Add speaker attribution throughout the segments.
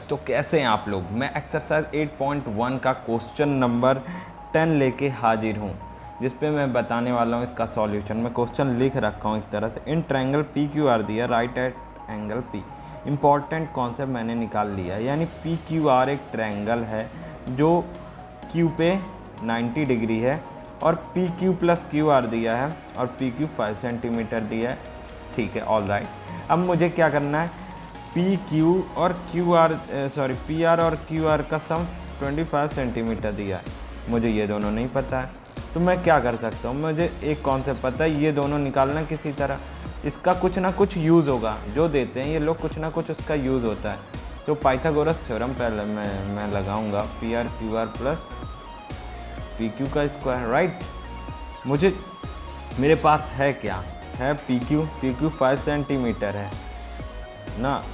Speaker 1: तो कैसे हैं आप लोग। मैं एक्सरसाइज 8.1 का क्वेश्चन नंबर 10 लेके हाजिर हूँ, जिस पे मैं बताने वाला हूँ इसका सॉल्यूशन। मैं क्वेश्चन लिख रखा हूँ एक तरह से। In triangle P Q R दिया, right at angle P. Important concept मैंने निकाल लिया, यानी पी क्यू आर एक ट्रायंगल है जो क्यू पे 90 डिग्री है, और P Q plus Q R दिया है, और पी क्यू 5 सेंटीमीटर दिया है। ठीक है, ऑल राइट। अब मुझे क्या करना है, पी क्यू और क्यू आर पी आर और क्यू आर का सम 25 सेंटीमीटर दिया है। मुझे ये दोनों नहीं पता है, तो मैं क्या कर सकता हूँ, मुझे एक कॉन्सेप्ट पता है, ये दोनों निकालना किसी तरह। इसका कुछ ना कुछ यूज़ होगा, जो देते हैं ये लोग कुछ ना कुछ उसका यूज़ होता है। तो पाइथागोरस थ्योरम पहले मैं लगाऊंगा, P R Q R plus P Q का स्क्वायर, राइट। मेरे पास है क्या, है पी क्यू 5 सेंटीमीटर है ना,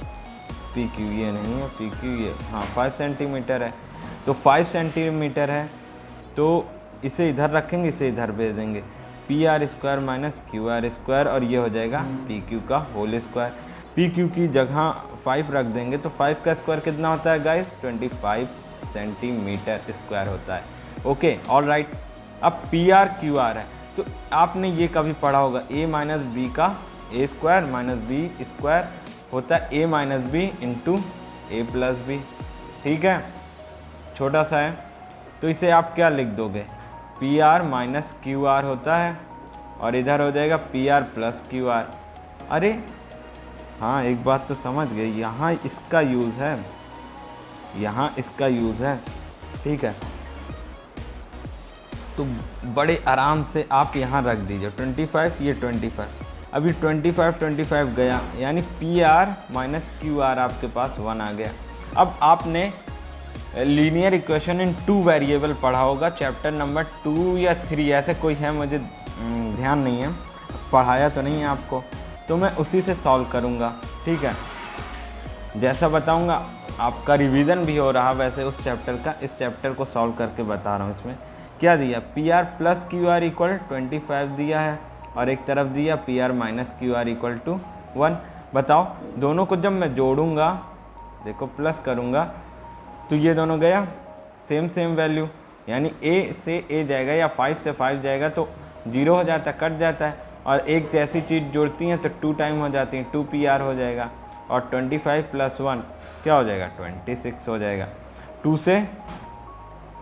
Speaker 1: पी क्यू ये नहीं है, पी क्यू ये, हाँ 5 सेंटीमीटर है। तो 5 सेंटीमीटर है, तो इसे इधर रखेंगे, इसे इधर भेज देंगे, P R square minus Q are square, और ये हो जाएगा पी क्यू का होल स्क्वायर। पी क्यू की जगह 5 रख देंगे, तो 5 का स्क्वायर कितना होता है गाइस, 25 सेंटीमीटर स्क्वायर होता है। Okay, all right. अब पी आर क्यू आर है, तो आपने ये कभी पढ़ा होगा, ए माइनस बी का ए स्क्वायर माइनस बी स्क्वायर होता है ए माइनस बी इंटू ए प्लस बी। ठीक है, छोटा सा है, तो इसे आप क्या लिख दोगे, P R minus Q are होता है, और इधर हो जाएगा P R plus Q are. अरे हाँ, एक बात तो समझ गए, यहाँ इसका यूज़ है, यहाँ इसका यूज़ है। ठीक है, तो बड़े आराम से आप यहाँ रख दीजिए 25, ये 25। अभी 25 गया, यानी P R minus Q are आपके पास 1 आ गया। अब आपने लीनियर इक्वेशन इन 2 वेरिएबल पढ़ा होगा, चैप्टर नंबर 2 या 3 ऐसे कोई है, मुझे ध्यान नहीं है, पढ़ाया तो नहीं है आपको, तो मैं उसी से सॉल्व करूँगा। ठीक है, जैसा बताऊँगा, आपका रिवीजन भी हो रहा वैसे उस चैप्टर का, इस चैप्टर को सॉल्व करके बता रहा हूँ। इसमें क्या दिया, P R plus Q R equal 25 दिया है, और एक तरफ दिया P R minus Q R equal to 1। बताओ, दोनों को जब मैं जोड़ूंगा, देखो प्लस करूंगा, तो ये दोनों गया सेम वैल्यू, यानी ए से ए जाएगा या 5 से 5 जाएगा, तो 0 हो जाता है, कट जाता है, और एक जैसी चीज़ जोड़ती हैं तो 2 टाइम हो जाती हैं, 2 पी आर हो जाएगा, और 25 प्लस 1 क्या हो जाएगा, 26 हो जाएगा। 2 से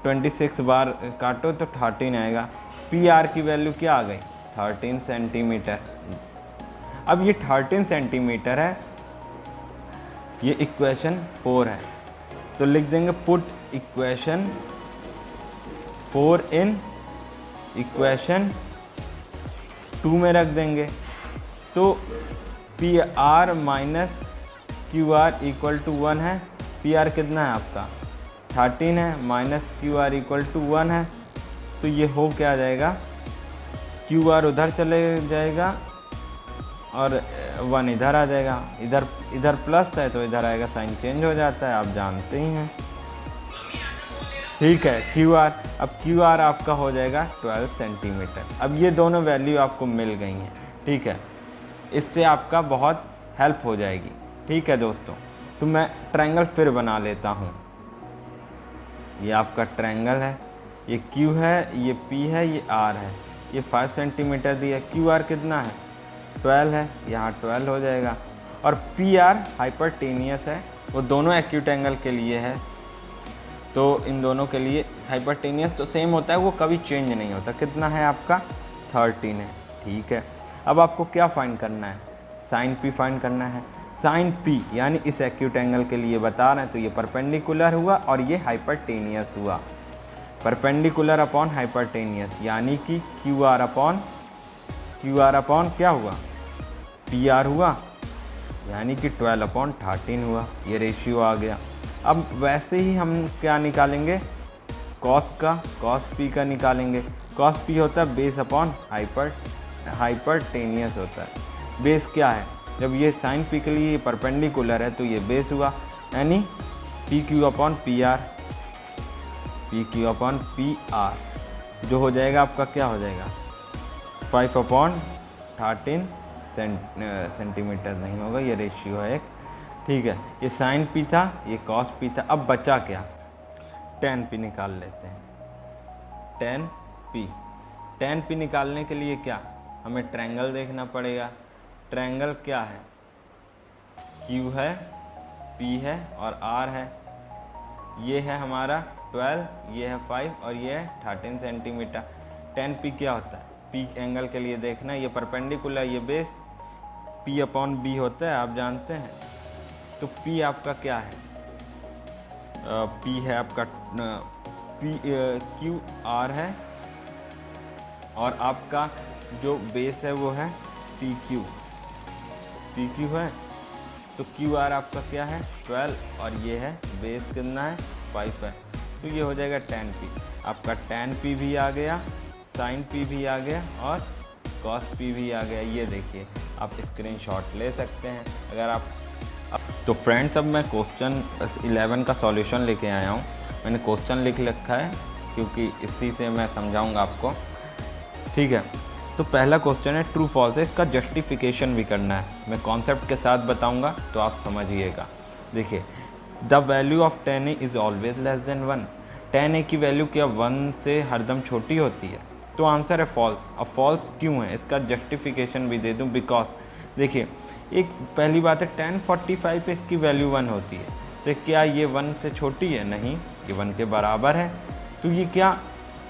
Speaker 1: 26 बार काटो तो 13 आएगा। पी आर की वैल्यू क्या आ गई, 13 सेंटीमीटर। अब ये 13 सेंटीमीटर है, ये इक्वेशन 4 है, तो लिख देंगे पुट इक्वेशन 4 इन इक्वेशन 2 में रख देंगे। तो P R minus Q R equal to 1 है, पी आर कितना है आपका 13 है, minus Q R equal to 1 है, तो ये हो क्या आ जाएगा, क्यू आर उधर चले जाएगा और 1 इधर आ जाएगा, इधर प्लस है तो इधर आएगा, साइन चेंज हो जाता है, आप जानते ही हैं। ठीक है, क्यू आर, अब क्यू आर आपका हो जाएगा 12 सेंटीमीटर। अब ये दोनों वैल्यू आपको मिल गई हैं। ठीक है, इससे आपका बहुत हेल्प हो जाएगी। ठीक है दोस्तों, तो मैं ट्रायंगल फिर बना लेता हूँ। ये आपका ट्रायंगल है, ये Q है, ये P है, ये R है, ये 5 सेंटीमीटर दिया, QR कितना है 12 है, यहाँ 12 हो जाएगा, और PR हाइपरटेनियस है, वो दोनों एक्यूट एंगल के लिए है, तो इन दोनों के लिए हाइपरटेनियस तो सेम होता है, वो कभी चेंज नहीं होता। कितना है आपका 13 है। ठीक है, अब आपको क्या फाइंड करना है, साइन P फाइंड करना है। साइन P यानी इस एक्यूट एंगल के लिए बता रहे हैं, तो ये परपेंडिकुलर हुआ और ये हाइपरटेनियस हुआ, परपेंडिकुलर अपॉन हाइपरटेनियस, यानी कि क्यू आर अपॉन क्या हुआ, पी आर हुआ, यानी कि 12 अपॉन 13 हुआ, ये रेशियो आ गया। अब वैसे ही हम क्या निकालेंगे, कॉस पी का निकालेंगे। कॉस पी होता है बेस अपॉन हाइपरटेनियस होता है। बेस क्या है, जब ये साइन पी के लिए परपेंडिकुलर है तो ये बेस हुआ, यानी P Q upon P R, जो हो जाएगा आपका क्या हो जाएगा 5 अपॉन 13 सेंटीमीटर नहीं होगा, ये रेशियो है एक। ठीक है, ये साइन पी था, ये कॉस पी था। अब बचा क्या, टेन पी निकाल लेते हैं। टेन पी निकालने के लिए क्या, हमें ट्रायंगल देखना पड़ेगा। ट्रायंगल क्या है, Q है, P है और R है। ये है हमारा 12, ये है 5 और ये है 13 सेंटीमीटर। 10P क्या होता है, P एंगल के लिए देखना, ये परपेंडिकुलर, ये बेस, P/B होता है, आप जानते हैं। तो P आपका क्या है, P है आपका QR है और आपका जो बेस है वो है PQ है। तो QR आपका क्या है 12 और ये है बेस कितना है 5 है। तो ये हो जाएगा 10P। आपका 10P भी आ गया, sin P भी आ गया और cos P भी आ गया। ये देखिए, आप स्क्रीनशॉट ले सकते हैं अगर आप। तो फ्रेंड्स, अब मैं क्वेश्चन 11 का सॉल्यूशन लेके आया हूँ। मैंने क्वेश्चन लिख रखा है क्योंकि इसी से मैं समझाऊंगा आपको, ठीक है। तो पहला क्वेश्चन है ट्रू फॉल्स है, इसका जस्टिफिकेशन भी करना है। मैं कॉन्सेप्ट के साथ बताऊंगा तो आप समझिएगा। देखिए, the value of 10a is always less than 1। 10a की वैल्यू क्या 1 से हरदम छोटी होती है? तो आंसर है फॉल्स। अब फॉल्स क्यों है, इसका जस्टिफिकेशन भी दे दूं। बिकॉज देखिए, एक पहली बात है 1045 पे इसकी वैल्यू 1 होती है, तो क्या ये 1 से छोटी है? नहीं, ये 1 के बराबर है। तो ये क्या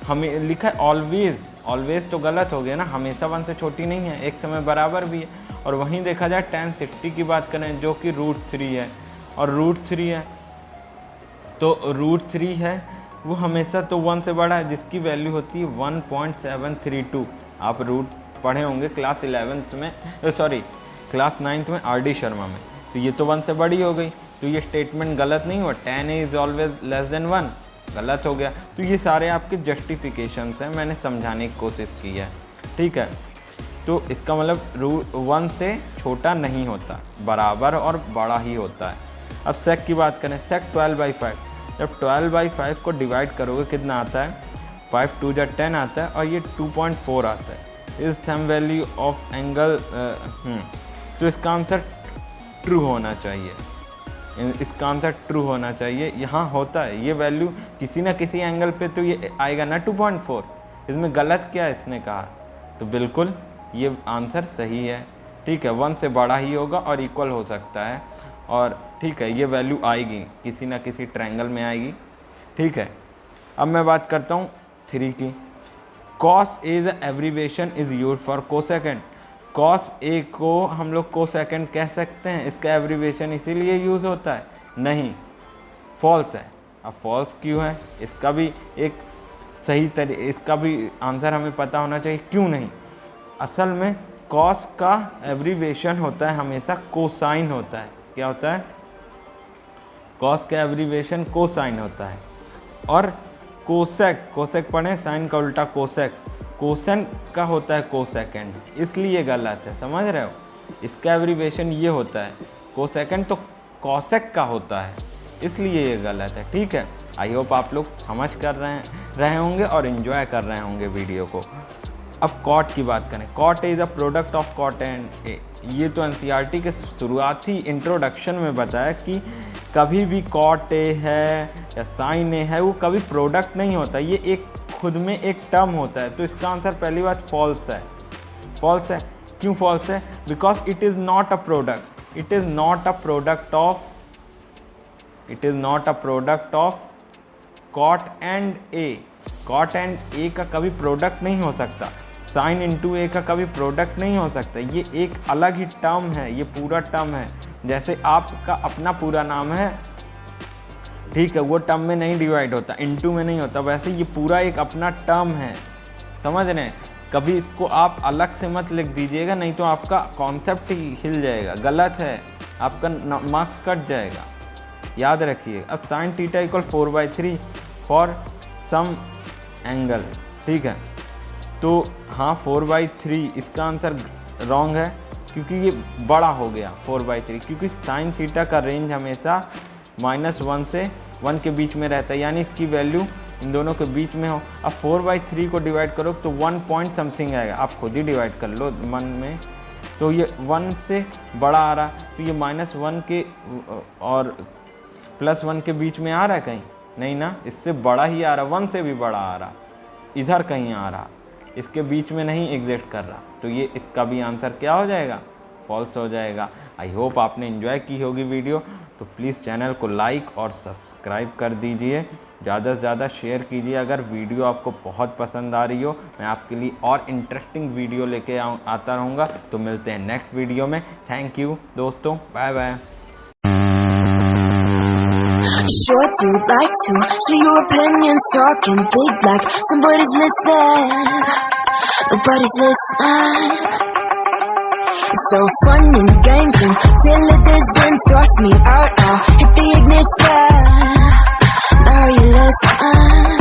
Speaker 1: हमें लिखा है ऑलवेज, ऑलवेज तो गलत हो गया ना, हमेशा 1 से छोटी नहीं है, एक समय बराबर भी है। और वहीं देखा जाए 1060 की बात करें जो कि √3 है और √3 है, तो √3 है वो हमेशा तो 1 से बड़ा है, जिसकी वैल्यू होती है 1.732। आप रूट पढ़े होंगे क्लास 11th में, सॉरी क्लास 9th में RD शर्मा में। तो ये तो 1 से बड़ी हो गई, तो ये स्टेटमेंट गलत नहीं हुआ, 10a is always less than 1 गलत हो गया। तो ये सारे आपके जस्टिफिकेशंस हैं, मैंने समझाने की कोशिश की है, ठीक है। तो इसका मतलब 1 से छोटा नहीं होता, बराबर और बड़ा ही होता है। अब सेक की बात करें, सेक 12/5, जब 12/5 को डिवाइड करोगे कितना आता है, 5 2 10 आता है और ये 2.4 आता है। Is some value of angle, तो इसका आंसर ट्रू होना चाहिए, इसका आंसर ट्रू होना चाहिए। यहाँ होता है ये वैल्यू किसी ना किसी एंगल पे, तो ये आएगा ना 2.4। इसमें गलत क्या है इसने कहा, तो बिल्कुल ये आंसर सही है, ठीक है। 1 से बड़ा ही होगा और इक्वल हो सकता है, और ठीक है ये वैल्यू आएगी किसी ना किसी ट्रायंगल में आएगी, ठीक है। अब मैं बात करता हूँ 3 की। Cos is abbreviation is use for cosecant. Cos A को हम लोग कोसेकेंड कह सकते हैं, इसका एब्रीवेशन इसीलिए यूज़ होता है? नहीं, फॉल्स है। अब फॉल्स क्यों है, इसका भी एक इसका भी आंसर हमें पता होना चाहिए, क्यों नहीं। असल में कॉस का एब्रीवेशन होता है हमेशा कोसाइन होता है। क्या होता है? कॉस का एब्रीवेशन कोसाइन होता है। और कोसेक पढ़ें, साइन का उल्टा कोसेक, कोसेन का होता है कोसेकेंड, इसलिए गलत है, समझ रहे हो। इसका एब्रीवेशन ये होता है कोसेकेंड, तो कॉसेक का होता है, इसलिए ये गलत है, ठीक है। आई होप आप लोग समझ कर रहे होंगे और इन्जॉय कर रहे होंगे वीडियो को। अब कॉट की बात करें, cot is a product of cot and A. ये तो NCERT के शुरुआती इंट्रोडक्शन में बताया कि कभी भी कॉट ए है या साइन ए है, वो कभी प्रोडक्ट नहीं होता, ये एक खुद में एक टर्म होता है। तो इसका आंसर पहली बात फॉल्स है। फॉल्स है, क्यों फॉल्स है? Because it is not a product, it is not a product of cot and A. Cot and A का कभी प्रोडक्ट नहीं हो सकता, साइन इंटू ए का कभी प्रोडक्ट नहीं हो सकता। ये एक अलग ही टर्म है, ये पूरा टर्म है। जैसे आपका अपना पूरा नाम है, ठीक है, वो टर्म में नहीं डिवाइड होता, इनटू में नहीं होता, वैसे ये पूरा एक अपना टर्म है, समझ रहे हैं। कभी इसको आप अलग से मत लिख दीजिएगा, नहीं तो आपका कॉन्सेप्ट ही हिल जाएगा, गलत है, आपका मार्क्स कट जाएगा, याद रखिए। अब sine theta equal 4/3 for some angle, ठीक है। तो हाँ 4/3 इसका आंसर रॉन्ग है, क्योंकि ये बड़ा हो गया 4/3, क्योंकि साइन थीटा का रेंज हमेशा -1 से 1 के बीच में रहता है, यानी इसकी वैल्यू इन दोनों के बीच में हो। अब 4/3 को डिवाइड करो तो 1 पॉइंट समथिंग आएगा, आप खुद ही डिवाइड कर लो मन में, तो ये 1 से बड़ा आ रहा, तो ये -1 के और +1 के बीच में आ रहा है कहीं? नहीं ना, इससे बड़ा ही आ रहा, 1 से भी बड़ा आ रहा, इधर कहीं आ रहा, इसके बीच में नहीं एग्जिस्ट कर रहा। तो ये इसका भी आंसर क्या हो जाएगा? फॉल्स हो जाएगा। आई होप आपने एंजॉय की होगी वीडियो, तो प्लीज़ चैनल को लाइक और सब्सक्राइब कर दीजिए, ज़्यादा से ज़्यादा शेयर कीजिए। अगर वीडियो आपको बहुत पसंद आ रही हो, मैं आपके लिए और इंटरेस्टिंग वीडियो लेके आता रहूँगा। तो मिलते हैं नेक्स्ट वीडियो में। थैंक यू दोस्तों, bye bye.
Speaker 2: Sure do like to share your opinions, talking big like somebody's listening. Nobody's listening. It's so fun and games until it isn't. Toss me out now, hit the ignition. Now you listen.